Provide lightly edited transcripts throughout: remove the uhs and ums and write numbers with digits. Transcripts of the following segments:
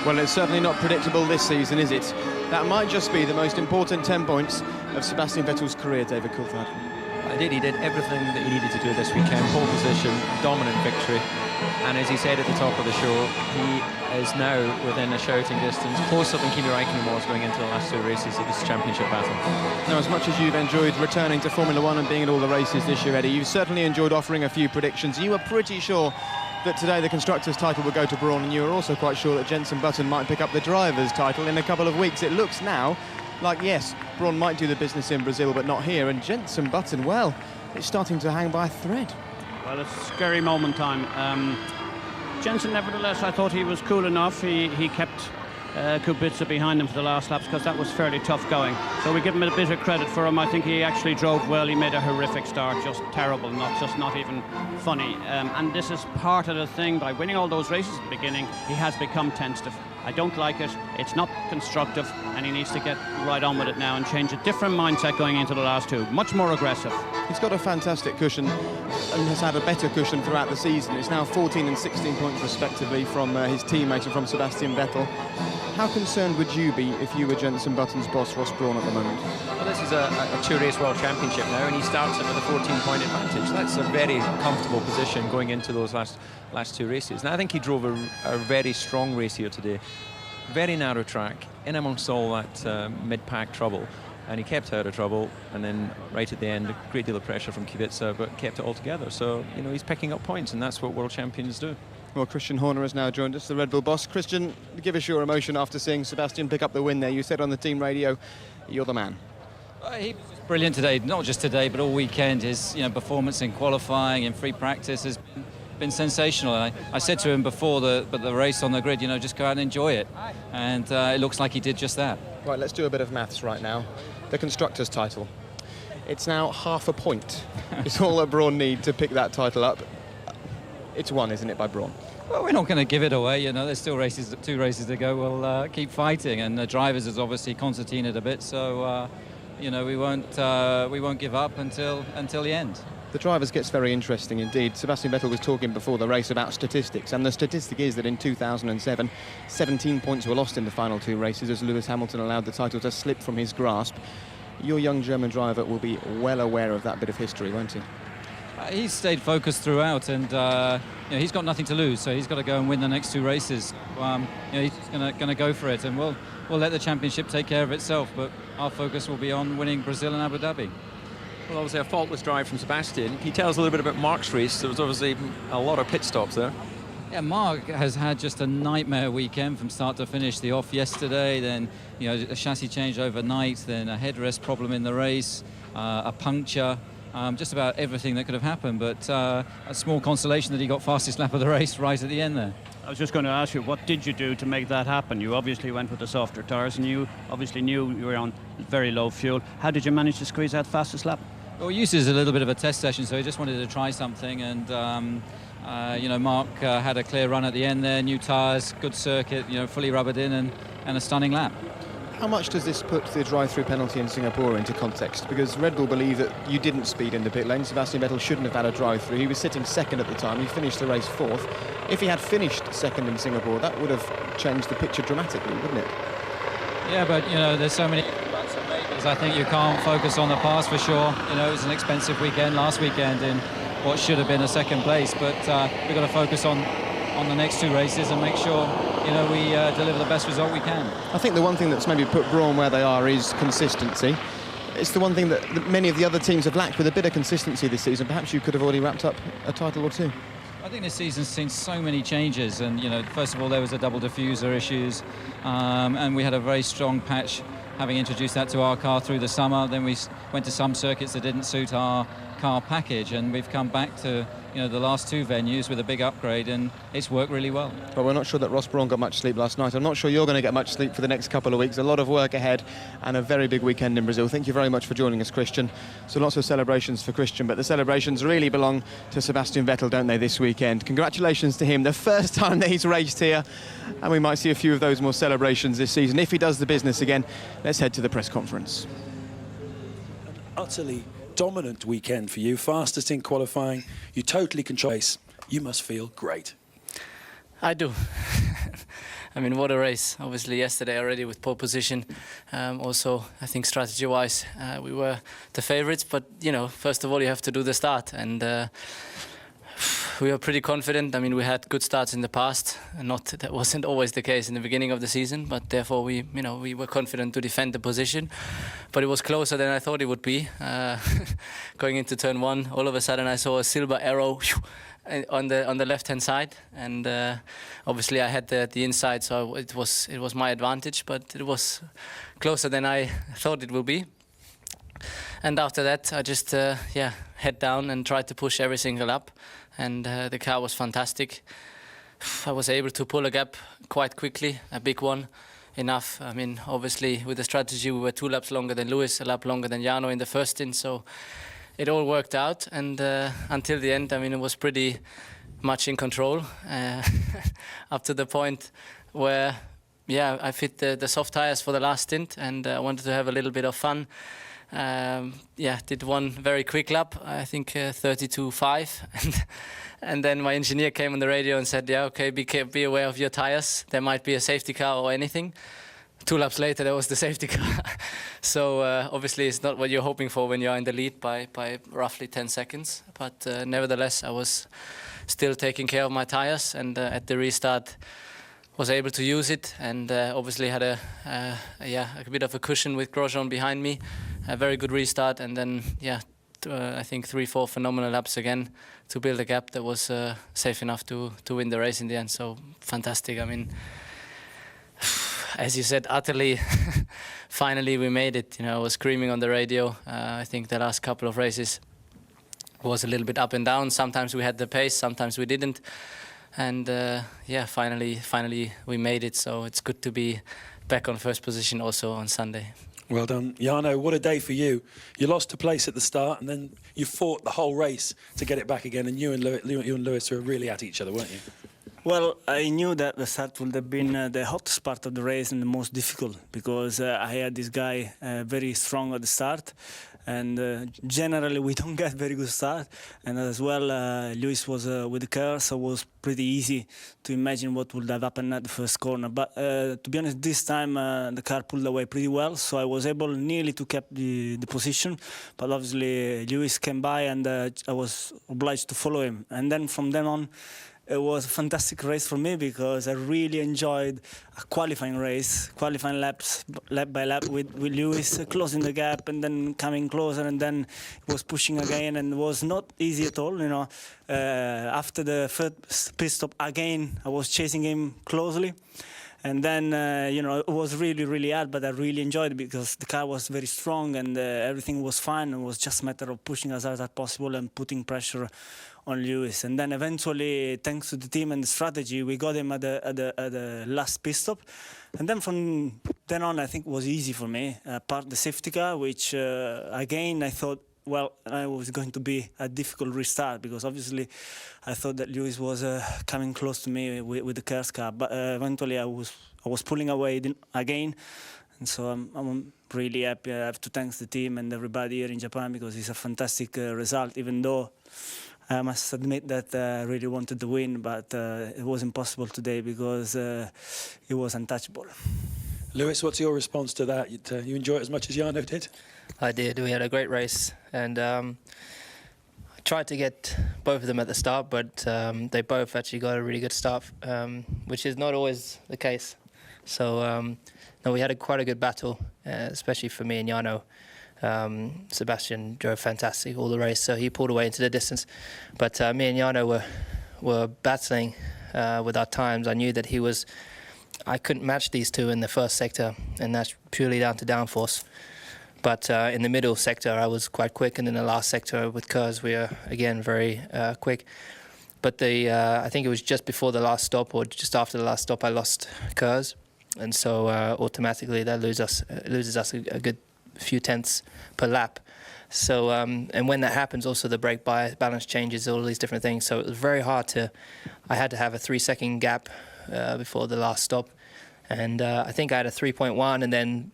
Well, it's certainly not predictable this season, is it? That might just be the most important 10 points of Sebastian Vettel's career, David Coulthard. Indeed, he did everything that he needed to do this weekend. Pole position, dominant victory. And as he said at the top of the show, he is now within a shouting distance, closer than Kimi Räikkönen was going into the last two races of this championship battle. Now, as much as you've enjoyed returning to Formula One and being at all the races this year, Eddie, you've certainly enjoyed offering a few predictions. You were pretty sure that today the Constructors' title would go to Brawn, and you were also quite sure that Jenson Button might pick up the Drivers' title in a couple of weeks. It looks now like, yes, Brawn might do the business in Brazil, but not here, and Jenson Button, well, it's starting to hang by a thread. Well, it's scary moment time. Jenson, nevertheless, I thought he was cool enough. He kept Kubica behind him for the last laps because that was fairly tough going. So we give him a bit of credit for him. I think he actually drove well. He made a horrific start, just terrible, not even funny. And this is part of the thing. By winning all those races at the beginning, he has become tentative. I don't like it. It's not constructive, and he needs to get right on with it now and change a different mindset going into the last two. Much more aggressive. He's got a fantastic cushion and has had a better cushion throughout the season. It's now 14 and 16 points respectively from his teammate and from Sebastian Vettel. How concerned would you be if you were Jenson Button's boss, Ross Brawn, at the moment? Well, this is a two-race world championship now, and he starts it with a 14-point advantage. That's a very comfortable position going into those last two races. Now, I think he drove a very strong race here today. Very narrow track, in amongst all that mid-pack trouble. And he kept out of trouble, and then right at the end, a great deal of pressure from Kubica, but kept it all together. So, you know, he's picking up points, and that's what world champions do. Well, Christian Horner has now joined us, the Red Bull boss. Christian, give us your emotion after seeing Sebastian pick up the win there. You said on the team radio, you're the man. He was brilliant today, not just today, but all weekend. His performance in qualifying, in free practice has been sensational. And I said to him before the race on the grid, just go out and enjoy it. And it looks like he did just that. Right, let's do a bit of maths right now. The Constructors' title. It's now half a point. It's all that Brawn need to pick that title up. It's won, isn't it, by Brawn? Well, we're not going to give it away. There's still two races to go. We'll keep fighting, and the drivers has obviously concertinaed a bit. So, we won't give up until the end. The drivers gets very interesting indeed. Sebastian Vettel was talking before the race about statistics, and the statistic is that in 2007, 17 points were lost in the final two races as Lewis Hamilton allowed the title to slip from his grasp. Your young German driver will be well aware of that bit of history, won't he? He's stayed focused throughout, and he's got nothing to lose, so he's got to go and win the next two races. He's going to go for it, and we'll let the championship take care of itself, but our focus will be on winning Brazil and Abu Dhabi. Well, obviously a faultless drive from Sebastian. Can you tell us a little bit about Mark's race? There was obviously a lot of pit stops there. Yeah, Mark has had just a nightmare weekend from start to finish. The off yesterday, then a chassis change overnight, then a headrest problem in the race, a puncture. Just about everything that could have happened, but a small consolation that he got fastest lap of the race right at the end there. I was just going to ask you, what did you do to make that happen? You obviously went with the softer tyres, and you obviously knew you were on very low fuel. How did you manage to squeeze that fastest lap? Well, we used it as a little bit of a test session, so he just wanted to try something, and Mark had a clear run at the end there, new tyres, good circuit, fully rubbered in, and a stunning lap. How much does this put the drive-through penalty in Singapore into context? Because Red Bull believe that you didn't speed in the pit lane. Sebastian Vettel shouldn't have had a drive-through. He was sitting second at the time. He finished the race fourth. If he had finished second in Singapore, that would have changed the picture dramatically, wouldn't it? Yeah, but, there's so many buts and maybes. I think you can't focus on the past for sure. It was an expensive weekend last weekend in what should have been a second place, but we've got to focus on the next two races and make sure we deliver the best result we can. I think the one thing that's maybe put Brawn where they are is consistency. It's the one thing that many of the other teams have lacked with a bit of consistency this season. Perhaps you could have already wrapped up a title or two. I think this season's seen so many changes, and first of all there was a double diffuser issues, and we had a very strong patch having introduced that to our car through the summer. Then we went to some circuits that didn't suit our car package, and we've come back to the last two venues with a big upgrade, and it's worked really well. But we're not sure that Ross Brawn got much sleep last night. I'm not sure you're going to get much sleep for the next couple of weeks. A lot of work ahead and a very big weekend in Brazil. Thank you very much for joining us, Christian. So lots of celebrations for Christian, but the celebrations really belong to Sebastian Vettel, don't they, this weekend? Congratulations to him, the first time that he's raced here, and we might see a few of those more celebrations this season. If he does the business again, let's head to the press conference. Utterly dominant weekend for you, fastest in qualifying, you totally control race. You must feel great. I do. I mean, what a race. Obviously, yesterday already with pole position. Also, I think strategy-wise, we were the favourites. But, you know, first of all, you have to do the start. And we were pretty confident. I mean, we had good starts in the past. That wasn't always the case in the beginning of the season. But therefore, we were confident to defend the position. But it was closer than I thought it would be. Going into turn one, all of a sudden I saw a silver arrow on the left-hand side, and obviously I had the inside, so it was my advantage. But it was closer than I thought it would be. And after that, I just head down and tried to push every single lap, and the car was fantastic. I was able to pull a gap quite quickly, a big one. Enough. I mean, obviously, with the strategy, we were 2 laps longer than Lewis, a lap longer than Jarno in the first stint, so it all worked out. And until the end, I mean, it was pretty much in control, up to the point where, I fit the soft tires for the last stint, and I wanted to have a little bit of fun. Did one very quick lap, I think 32.5, and then my engineer came on the radio and said, okay, be aware of your tires, there might be a safety car or anything. 2 laps later, there was the safety car. So obviously it's not what you're hoping for when you're in the lead by roughly 10 seconds, but nevertheless I was still taking care of my tires, and at the restart was able to use it, and obviously had a bit of a cushion with Grosjean behind me. A very good restart, and then I think 3-4 phenomenal laps again to build a gap that was safe enough to win the race in the end. So fantastic. I mean, as you said, utterly. Finally we made it. You know, I was screaming on the radio. I think the last couple of races was a little bit up and down. Sometimes we had the pace, sometimes we didn't. And finally we made it. So it's good to be back on first position also on Sunday. Well done. Jarno, what a day for you. You lost a place at the start, and then you fought the whole race to get it back again, and you and Lewis were really at each other, weren't you? Well, I knew that the start would have been the hottest part of the race and the most difficult, because I had this guy very strong at the start, and generally we don't get very good start. And as well, Lewis was with the car, so it was pretty easy to imagine what would have happened at the first corner. But to be honest, this time the car pulled away pretty well, so I was able nearly to keep the position. But obviously Lewis came by, and I was obliged to follow him. And then from then on, it was a fantastic race for me, because I really enjoyed a qualifying race, qualifying laps, lap by lap with Lewis, closing the gap and then coming closer, and then it was pushing again, and it was not easy at all. You know, after the first pit stop again, I was chasing him closely. And then, it was really, really hard, but I really enjoyed it because the car was very strong, and everything was fine. It was just a matter of pushing as hard as possible and putting pressure on Lewis. And then eventually, thanks to the team and the strategy, we got him at the last pit stop. And then from then on, I think it was easy for me. Apart the safety car, which again, I thought, well, it was going to be a difficult restart, because obviously I thought that Lewis was coming close to me with the Kerr car. But eventually I was pulling away again. And so I'm really happy. I have to thank the team and everybody here in Japan, because it's a fantastic result, even though I must admit that I really wanted to win, but it was impossible today because it was untouchable. Lewis, what's your response to that? You enjoy it as much as Jarno did? I did. We had a great race, and I tried to get both of them at the start, but they both actually got a really good start, which is not always the case. So no, we had quite a good battle, especially for me and Jarno. Sebastian drove fantastic all the race, so he pulled away into the distance. But me and Jarno were battling with our times. I knew that I couldn't match these two in the first sector, and that's purely down to downforce. But in the middle sector, I was quite quick, and in the last sector with Kurz, we were again very quick. But I think it was just before the last stop, or just after the last stop, I lost Kurz, and so automatically that loses us a good few tenths per lap. So and when that happens, also the brake balance changes, all these different things. So it was very hard I had to have a 3-second gap before the last stop, and I think I had a 3.1, and then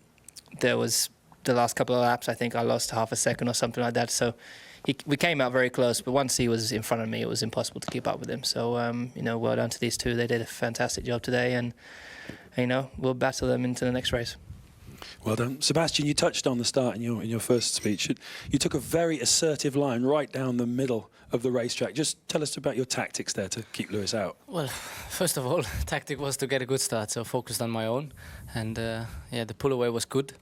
there was the last couple of laps, I think I lost half a second or something like that. So we came out very close, but once he was in front of me, it was impossible to keep up with him. So, well done to these two. They did a fantastic job today, and, we'll battle them into the next race. Well done. Sebastian, you touched on the start in your first speech. You took a very assertive line right down the middle of the racetrack. Just tell us about your tactics there to keep Lewis out. Well, first of all, tactic was to get a good start, so focused on my own. And the pull away was good.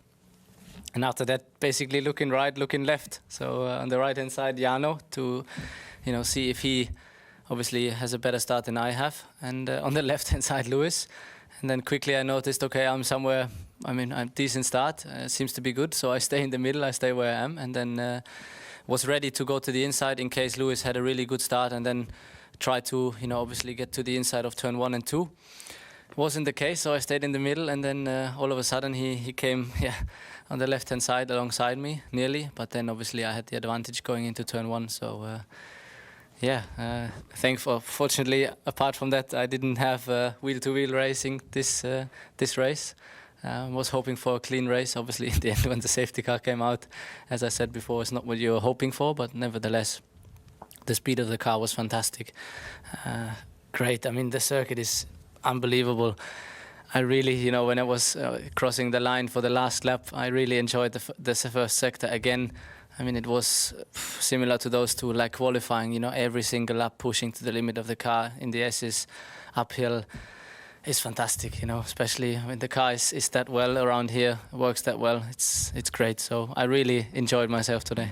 And after that, basically looking right, looking left. So on the right-hand side, Jarno, to see if he obviously has a better start than I have. And on the left-hand side, Lewis. And then quickly I noticed, okay, I'm somewhere, I'm decent start, seems to be good. So I stay in the middle, I stay where I am. And then was ready to go to the inside in case Lewis had a really good start, and then try to, obviously get to the inside of turn 1 and 2. Wasn't the case, so I stayed in the middle, and then all of a sudden he came on the left-hand side alongside me, nearly. But then obviously I had the advantage going into turn 1, so fortunately, apart from that, I didn't have wheel-to-wheel racing this race. Was hoping for a clean race. Obviously, in the end, when the safety car came out, as I said before, it's not what you were hoping for, but nevertheless, the speed of the car was fantastic. Great. The circuit is unbelievable. I really, when I was crossing the line for the last lap, I really enjoyed the first sector again. It was similar to those two, like qualifying, every single lap pushing to the limit of the car in the S's uphill. It's fantastic, especially when the car is that well around here, works that well. It's great. So I really enjoyed myself today.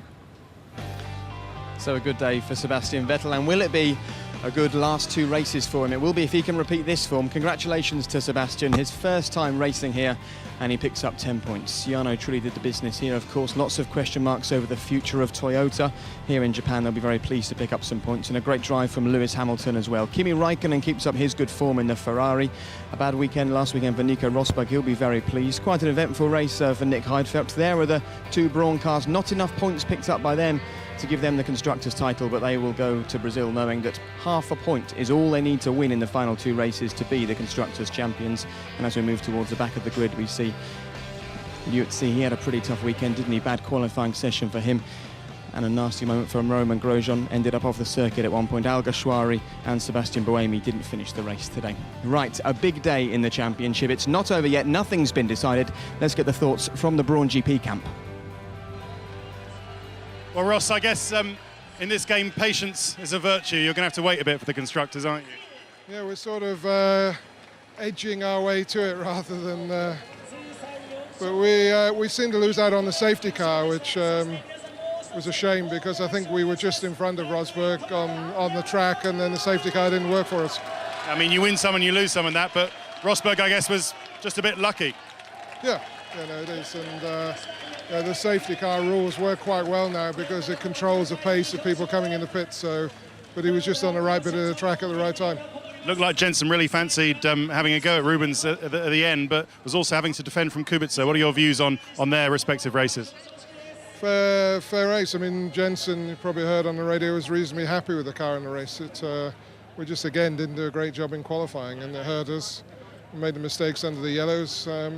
So a good day for Sebastian Vettel, and will it be a good last 2 races for him? It will be if he can repeat this form. Congratulations to Sebastian, his first time racing here, and he picks up 10 points. Jarno truly did the business here, of course. Lots of question marks over the future of Toyota. Here in Japan, they'll be very pleased to pick up some points, and a great drive from Lewis Hamilton as well. Kimi Raikkonen keeps up his good form in the Ferrari. A bad weekend last weekend for Nico Rosberg. He'll be very pleased. Quite an eventful race for Nick Heidfeld. There are the 2 Brawn cars. Not enough points picked up by them to give them the Constructors' title, but they will go to Brazil knowing that half a point is all they need to win in the final 2 races to be the Constructors' champions. And as we move towards the back of the grid, we see Liuzzi. He had a pretty tough weekend, didn't he? Bad qualifying session for him, and a nasty moment from Roman Grosjean. Ended up off the circuit at one point. Alguersuari and Sebastian Buemi didn't finish the race today. Right, a big day in the championship. It's not over yet, nothing's been decided. Let's get the thoughts from the Brawn GP camp. Well, Ross, I guess in this game, patience is a virtue. You're going to have to wait a bit for the Constructors, aren't you? Yeah, we're sort of edging our way to it rather than... but we seem to lose out on the safety car, which was a shame because I think we were just in front of Rosberg on the track, and then the safety car didn't work for us. You win some and you lose some in that, but Rosberg, I guess, was just a bit lucky. Yeah, it is. And the safety car rules work quite well now because it controls the pace of people coming in the pits. So, but he was just on the right bit of the track at the right time. Looked like Jensen really fancied having a go at Rubens at the end, but was also having to defend from Kubica. What are your views on their respective races? Fair race. Jensen, you probably heard on the radio, was reasonably happy with the car in the race. We just, again, didn't do a great job in qualifying, and it hurt us. We made the mistakes under the yellows. I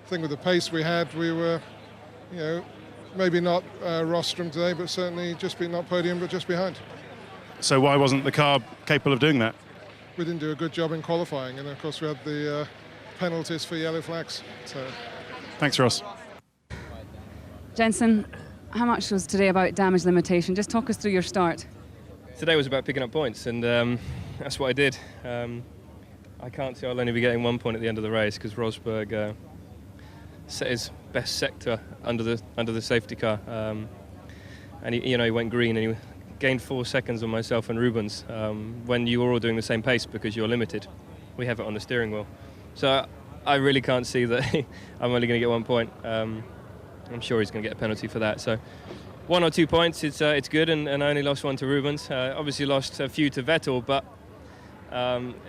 think with the pace we had, we were... maybe not rostrum today, but certainly not podium, but just behind. So why wasn't the car capable of doing that? We didn't do a good job in qualifying, and of course we had the penalties for yellow flags. So. Thanks, Ross. Jensen, how much was today about damage limitation? Just talk us through your start. Today was about picking up points, and that's what I did. I can't see I'll only be getting 1 point at the end of the race because Rosberg set his best sector under the safety car, and he went green and he gained 4 seconds on myself and Rubens when you were all doing the same pace because you're limited. We have it on the steering wheel, so I really can't see that I'm only going to get 1 point. I'm sure he's going to get a penalty for that. So 1 or 2 points, it's good, and I only lost 1 to Rubens. Obviously lost a few to Vettel, but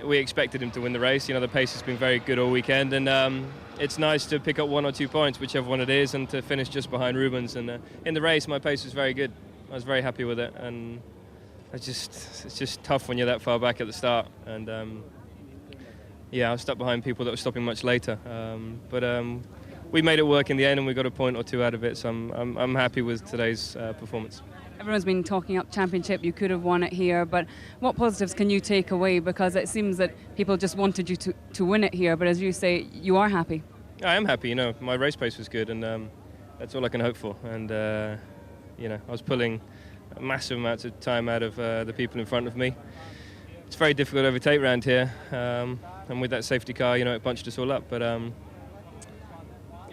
we expected him to win the race. The pace has been very good all weekend, and it's nice to pick up 1 or 2 points, whichever one it is, and to finish just behind Rubens. And in the race, my pace was very good. I was very happy with it, and it's just tough when you're that far back at the start. And I was stuck behind people that were stopping much later. But we made it work in the end, and we got a point or 2 out of it. So I'm happy with today's performance. Everyone's been talking up championship, you could have won it here, but what positives can you take away? Because it seems that people just wanted you to win it here, but as you say, you are happy. I am happy, my race pace was good, and that's all I can hope for. And, I was pulling massive amounts of time out of the people in front of me. It's very difficult to overtake around here, and with that safety car, it punched us all up, but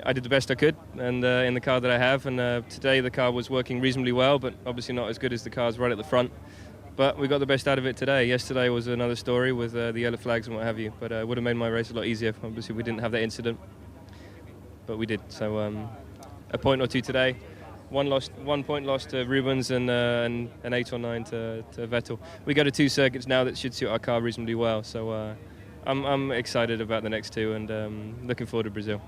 I did the best I could, and in the car that I have, and today the car was working reasonably well, but obviously not as good as the cars right at the front. But we got the best out of it today. Yesterday was another story with the yellow flags and what have you, but it would have made my race a lot easier. Obviously we didn't have that incident, but we did. So a point or two today. 1 point lost to Rubens and 8 or 9 to Vettel. We go to 2 circuits now that should suit our car reasonably well, so I'm excited about the next 2 and looking forward to Brazil.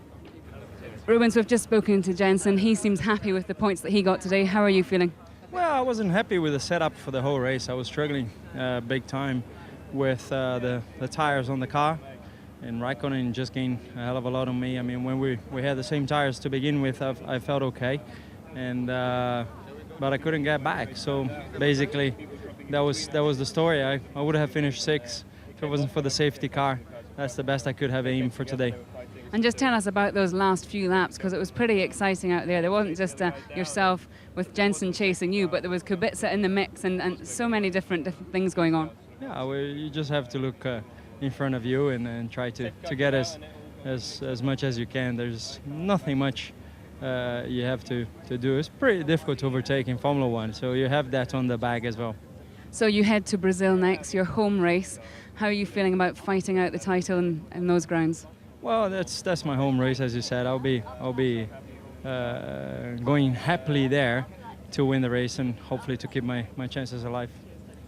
Rubens, we've just spoken to Jensen. He seems happy with the points that he got today. How are you feeling? Well, I wasn't happy with the setup for the whole race. I was struggling big time with the tires on the car, and Raikkonen just gained a hell of a lot on me. I mean, when we had the same tires to begin with, I felt okay, and but I couldn't get back. So basically, that was the story. I would have finished 6th if it wasn't for the safety car. That's the best I could have aimed for today. And just tell us about those last few laps, because it was pretty exciting out there. There wasn't just yourself with Jensen chasing you, but there was Kubica in the mix and so many different things going on. Yeah, well, you just have to look in front of you and try to get as much as you can. There's nothing much you have to do. It's pretty difficult to overtake in Formula One, so you have that on the bag as well. So you head to Brazil next, your home race. How are you feeling about fighting out the title in those grounds? Well, that's my home race, as you said. I'll be going happily there to win the race and hopefully to keep my chances alive.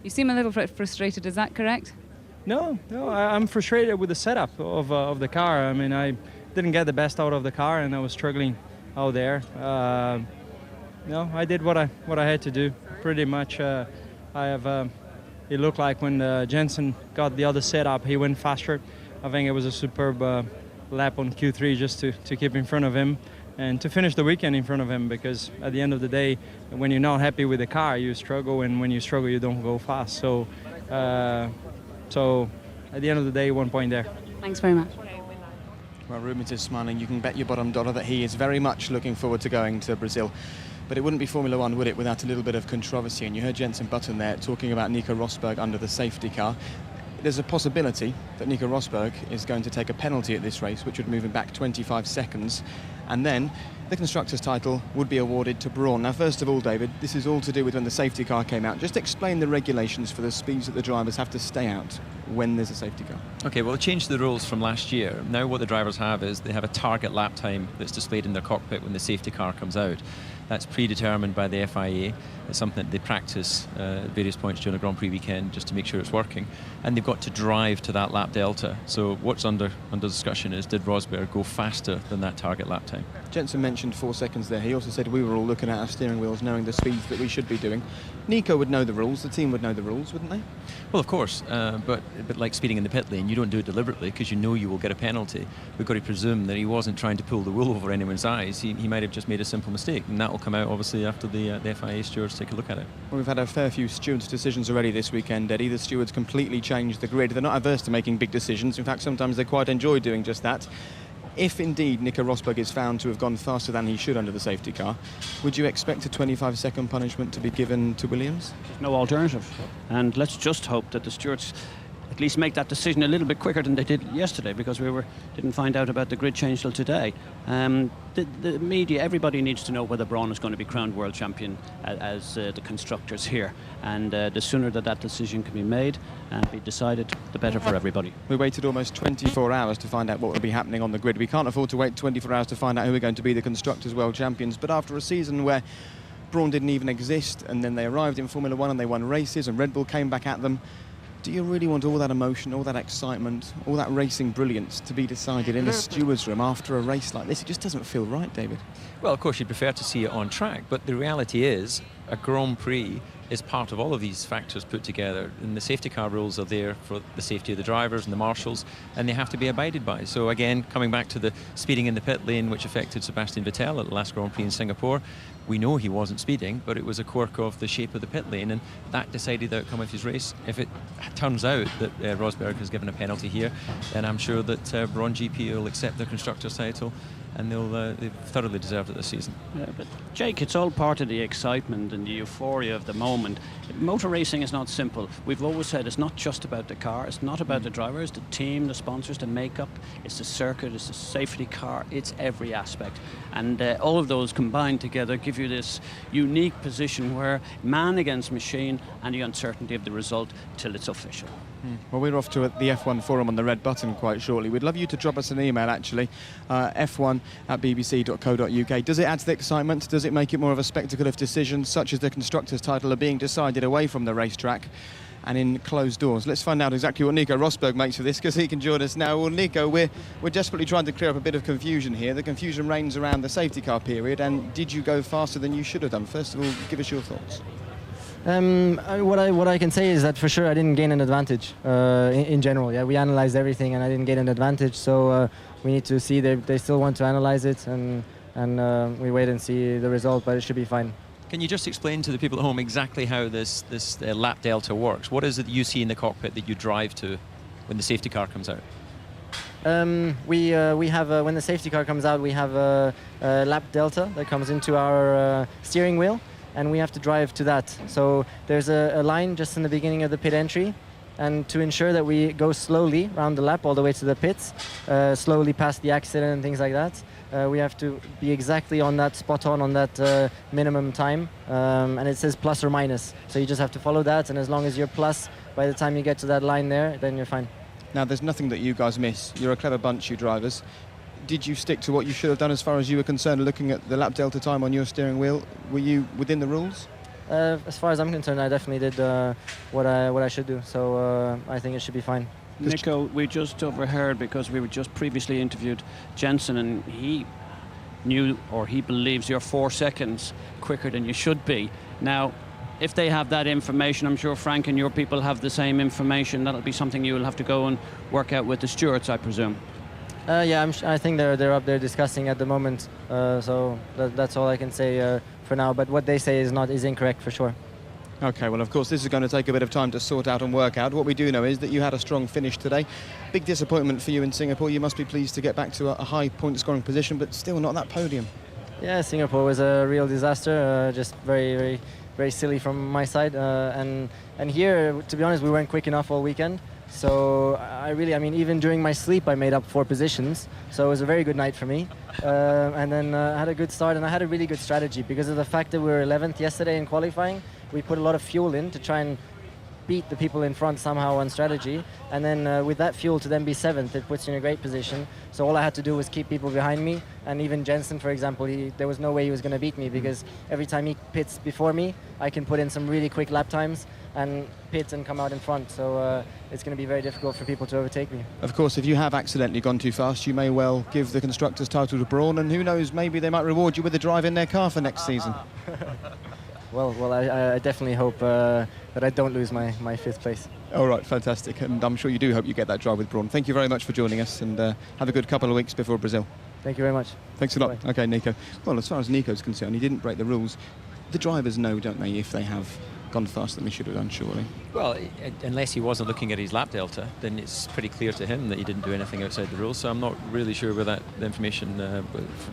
You seem a little bit frustrated, is that correct? No, I'm frustrated with the setup of the car. I mean, I didn't get the best out of the car and I was struggling out there. I did what I had to do. Pretty much, it looked like when Jensen got the other setup, he went faster. I think it was a superb lap on Q3 just to keep in front of him and to finish the weekend in front of him, because at the end of the day, when you're not happy with the car, you struggle, and when you struggle, you don't go fast. So at the end of the day, 1 point there. Thanks very much. Well, Rubens is smiling. You can bet your bottom dollar that he is very much looking forward to going to Brazil. But it wouldn't be Formula One, would it, without a little bit of controversy? And you heard Jensen Button there talking about Nico Rosberg under the safety car. There's a possibility that Nico Rosberg is going to take a penalty at this race, which would move him back 25 seconds. And then the Constructors' title would be awarded to Brawn. Now, first of all, David, this is all to do with when the safety car came out. Just explain the regulations for the speeds that the drivers have to stay out when there's a safety car. Okay, well, it changed the rules from last year. Now what the drivers have is they have a target lap time that's displayed in their cockpit when the safety car comes out. That's predetermined by the FIA. It's something that they practice at various points during a Grand Prix weekend just to make sure it's working. And they've got to drive to that lap delta. So what's under discussion is, did Rosberg go faster than that target lap time? Jensen mentioned 4 seconds there. He also said we were all looking at our steering wheels, knowing the speeds that we should be doing. Nico would know the rules, the team would know the rules, wouldn't they? Well, of course, but like speeding in the pit lane, you don't do it deliberately because you know you will get a penalty. We've got to presume that he wasn't trying to pull the wool over anyone's eyes. He might have just made a simple mistake, and that will come out obviously after the FIA stewards take a look at it. Well, we've had a fair few stewards' decisions already this weekend, Eddie. The stewards completely changed the grid. They're not averse to making big decisions. In fact, sometimes they quite enjoy doing just that. If indeed Nico Rosberg is found to have gone faster than he should under the safety car, would you expect a 25-second punishment to be given to Williams? There's no alternative. And let's just hope that the stewards at least make that decision a little bit quicker than they did yesterday, because we didn't find out about the grid change till today. The media, everybody needs to know whether Brawn is going to be crowned world champion as the constructors here, and the sooner that decision can be made and be decided, the better for everybody. We waited almost 24 hours to find out what would be happening on the grid. We can't afford to wait 24 hours to find out who are going to be the constructors world champions, but after a season where Brawn didn't even exist, and then they arrived in Formula One and they won races and Red Bull came back at them, do you really want all that emotion, all that excitement, all that racing brilliance to be decided in a steward's room after a race like this? It just doesn't feel right, David. Well, of course, you'd prefer to see it on track, but the reality is a Grand Prix is part of all of these factors put together, and the safety car rules are there for the safety of the drivers and the marshals, and they have to be abided by. So again, coming back to the speeding in the pit lane, which affected Sebastian Vettel at the last Grand Prix in Singapore, we know he wasn't speeding, but it was a quirk of the shape of the pit lane, and that decided the outcome of his race. If it turns out that Rosberg has given a penalty here, then I'm sure that Brawn GP will accept the constructors' title, and they've thoroughly deserved it this season. Yeah, but Jake, it's all part of the excitement and the euphoria of the moment. Motor racing is not simple. We've always said it's not just about the car, it's not about the drivers, the team, the sponsors, the makeup, it's the circuit, it's the safety car, it's every aspect. And all of those combined together give you this unique position where man against machine and the uncertainty of the result till it's official. Well, we're off to the F1 forum on the red button quite shortly. We'd love you to drop us an email, actually, f1@bbc.co.uk. Does it add to the excitement? Does it make it more of a spectacle if decisions such as the constructors' title are being decided away from the racetrack and in closed doors? Let's find out exactly what Nico Rosberg makes of this, because he can join us now. Well, Nico, we're desperately trying to clear up a bit of confusion here. The confusion reigns around the safety car period, and did you go faster than you should have done? First of all, give us your thoughts. What I can say is that for sure I didn't gain an advantage in general. Yeah, we analyzed everything and I didn't gain an advantage. So we need to see they still want to analyze it, and we wait and see the result. But it should be fine. Can you just explain to the people at home exactly how this lap delta works? What is it that you see in the cockpit that you drive to when the safety car comes out? We have when the safety car comes out, we have a lap delta that comes into our steering wheel, and we have to drive to that. So there's a line just in the beginning of the pit entry, and to ensure that we go slowly around the lap all the way to the pits, slowly past the accident and things like that, we have to be exactly on that, spot on that minimum time, and it says plus or minus. So you just have to follow that, and as long as you're plus by the time you get to that line there, then you're fine. Now, there's nothing that you guys miss. You're a clever bunch, you drivers. Did you stick to what you should have done as far as you were concerned, looking at the lap delta time on your steering wheel? Were you within the rules? As far as I'm concerned, I definitely did what I should do. So I think it should be fine. Nico, we just overheard, because we were just previously interviewed Jensen, and he knew, or he believes, you're 4 seconds quicker than you should be. Now, if they have that information, I'm sure Frank and your people have the same information. That'll be something you will have to go and work out with the stewards, I presume. Yeah, I think they're up there discussing at the moment. So that's all I can say for now. But what they say is incorrect for sure. Okay, well, of course, this is going to take a bit of time to sort out and work out. What we do know is that you had a strong finish today. Big disappointment for you in Singapore. You must be pleased to get back to a high point-scoring position, but still not that podium. Yeah, Singapore was a real disaster. Just very, very, very silly from my side. And here, to be honest, we weren't quick enough all weekend. So I mean, even during my sleep, I made up 4 positions. So it was a very good night for me. And then I had a good start, and I had a really good strategy because of the fact that we were 11th yesterday in qualifying. We put a lot of fuel in to try and beat the people in front somehow on strategy. And then with that fuel to then be 7th, it puts you in a great position. So all I had to do was keep people behind me. And even Jensen, for example, there was no way he was going to beat me, because every time he pits before me, I can put in some really quick lap times and pit and come out in front. So it's going to be very difficult for people to overtake me. Of course, if you have accidentally gone too fast, you may well give the constructors' title to Brawn, and who knows, maybe they might reward you with a drive in their car for next season. Well, I definitely hope that I don't lose my 5th place. All right, fantastic. And I'm sure you do hope you get that drive with Brawn. Thank you very much for joining us, and have a good couple of weeks before Brazil. Thank you very much. Thanks a lot. Bye. Okay, Nico. Well, as far as Nico's concerned, he didn't break the rules. The drivers know, don't they, if they have gone faster than they should have done, surely? Well, unless he wasn't looking at his lap delta, then it's pretty clear to him that he didn't do anything outside the rules. So I'm not really sure where the information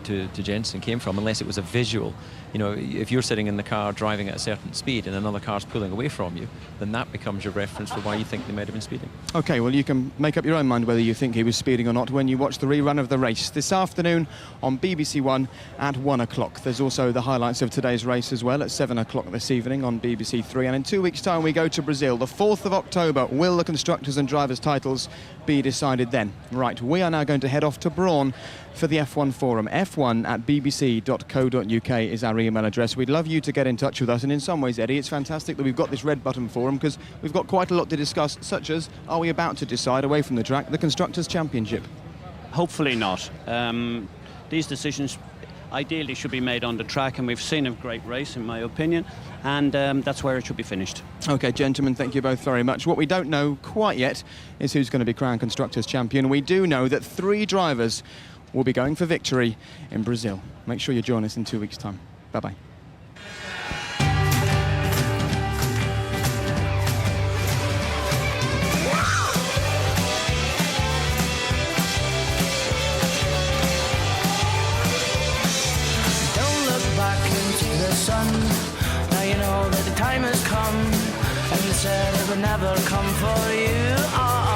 to Jensen came from, unless it was a visual. You know, if you're sitting in the car driving at a certain speed and another car's pulling away from you, then that becomes your reference for why you think they might have been speeding. Okay, well, you can make up your own mind whether you think he was speeding or not when you watch the rerun of the race this afternoon on BBC One at 1 o'clock. There's also the highlights of today's race as well at 7 o'clock this evening on BBC Three. And in 2 weeks' time, we go to Brazil. The 4th of October. Will the constructors and drivers' titles be decided then? Right, we are now going to head off to Brawn for the F1 forum. f1@bbc.co.uk is our email address. We'd love you to get in touch with us, and in some ways, Eddie, it's fantastic that we've got this red button forum, because we've got quite a lot to discuss, such as, are we about to decide, away from the track, the Constructors' Championship? Hopefully not. These decisions ideally should be made on the track, and we've seen a great race, in my opinion, and that's where it should be finished. OK, gentlemen, thank you both very much. What we don't know quite yet is who's going to be crowned Constructors' Champion. We do know that 3 drivers will be going for victory in Brazil. Make sure you join us in 2 weeks' time. Bye-bye. Now you know that the time has come, and you said it would never come for you.